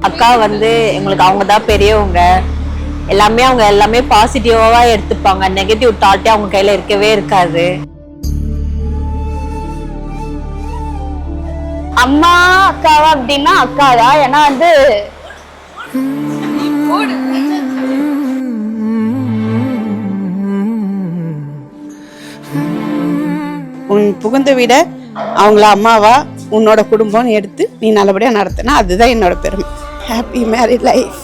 அக்கா வந்து எங்களுக்கு அவங்க தான் பெரியவங்க. அவங்க எல்லாமே பாசிட்டிவாவா எடுத்துப்பாங்க. நெகட்டிவ் தாட்டே அவங்க கையில இருக்கவே இருக்காது. அம்மா அக்காவா அப்படின்னா அக்காதான். ஏன்னா வந்து உன் புகுந்த விட அவங்கள அம்மாவா உன்னோட குடும்பம்னு எடுத்து நீ நல்லபடியாக நடத்தினா அதுதான் என்னோட பெருமை. Happy married life.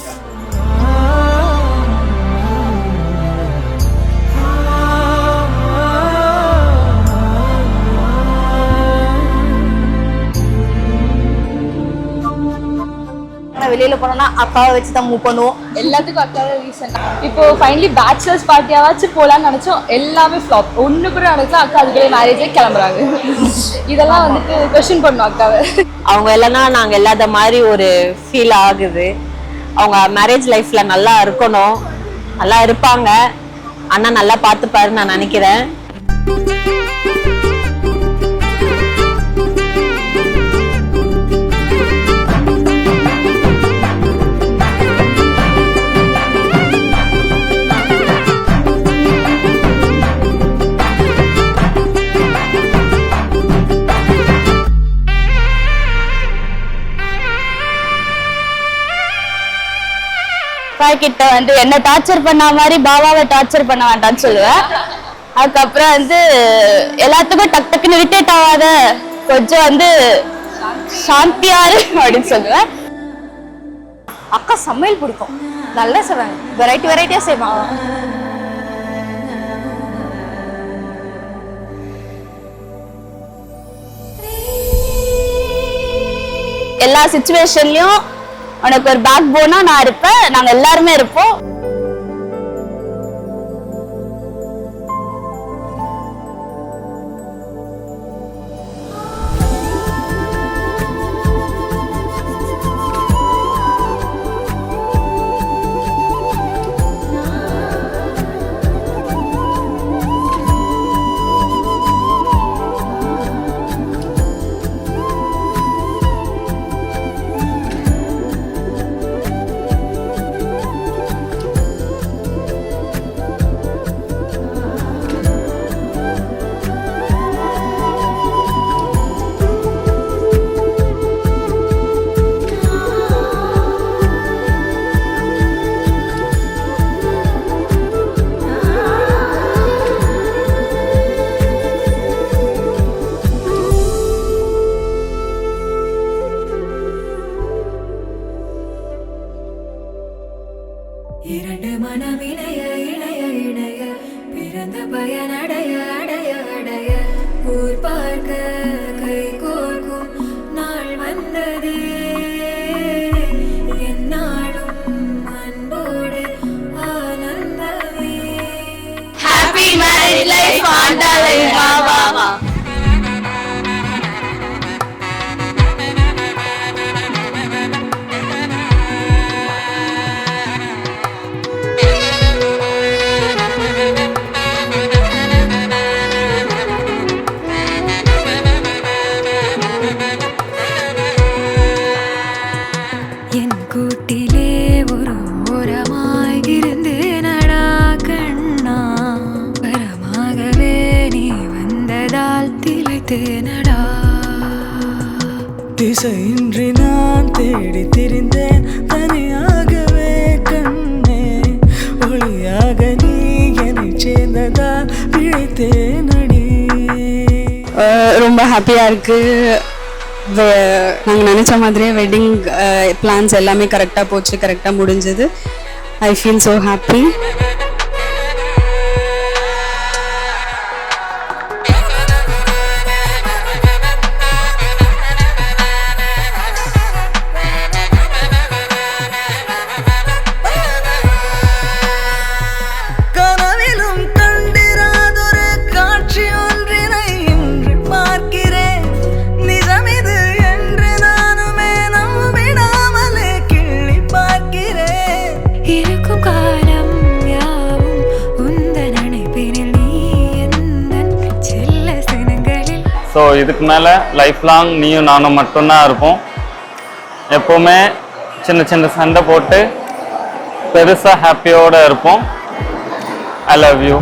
வெளியில போனோம்னா அக்காவை வச்சு தான் மூவ் பண்ணுவோம். எல்லாத்துக்கும் அக்காவை ரீசன். இப்போ ஃபைனலி பேச்சுலர்ஸ் பார்ட்டியாவாச்சும் போலான்னு நினைச்சோம். எல்லாமே ஃப்ளாப். ஒண்ணு கூட நினைச்சா அக்கா அதுக்குள்ளே மேரேஜே கிளம்புறாங்க. இதெல்லாம் வந்துட்டு கொஸ்டின் பண்ணோம் அக்காவை. அவங்க இல்லைன்னா நாங்க இல்லாத மாதிரி ஒரு ஃபீல் ஆகுது. அவங்க மேரேஜ் லைஃப்ல நல்லா இருக்கணும், நல்லா இருப்பாங்க. அண்ணா நல்லா பார்த்துப்பாருன்னு நான் நினைக்கிறேன். கிட்ட வந்து என்ன டார்ச்சர் பண்ண மாதிரி பாபாவை டார்ச்சர் பண்ண வேண்டாம்னு சொல்லுவேன். அதுக்கப்புறம் வந்து எல்லாத்துக்கும் டக் டக்குன்னு இரிட்டேட் ஆகாத, கொஞ்சம் வந்து சாந்தியாரு அப்படின்னு சொல்லுவேன். அக்கா சமையல் பிடிக்கும், நல்லா செய்வாங்க, வெரைட்டியா செய்வாங்க. எல்லா சிச்சுவேஷன்லயும் உனக்கு ஒரு பேக் போனா நான் இருப்பேன், நாங்க எல்லாருமே இருப்போம். இரண்டு மனமிணைய இணைய இணைய பிறந்த பயனடைய அடைய அடைய ஊர் பார்க்க கை கோர்க்கும் நாள் வந்ததே. என்னாலும் அன்போடு ஆனந்தமே. ஹாப்பி மேரிட் லைஃப் ஆண்டாளை பாபா. கூட்டிலே ஒரு ஓரமாய் இருந்தேனடா கண்ணா, வரமாகவே நீ வந்ததால் திளைத்தேனடா. திசையின்றி நான் தேடி திரிந்தேன் தனியாகவே கண்ணே, ஒளியாக நீ என்னை சேர்ந்ததால் பிழைத்தேனடி. ரொம்ப ஹாப்பியா இருக்கு. நாங்கள் நினச்ச மாதிரியே வெட்டிங் பிளான்ஸ் எல்லாமே கரெக்டாக போச்சு, கரெக்டாக முடிஞ்சது. I feel so happy. So இதுக்கு மேலே லைஃப் லாங் நீயும் நானும் மட்டும்தான் இருப்போம். எப்போவுமே சின்ன சின்ன சண்டை போட்டு பெருசாக ஹாப்பியோடு இருப்போம். I love you.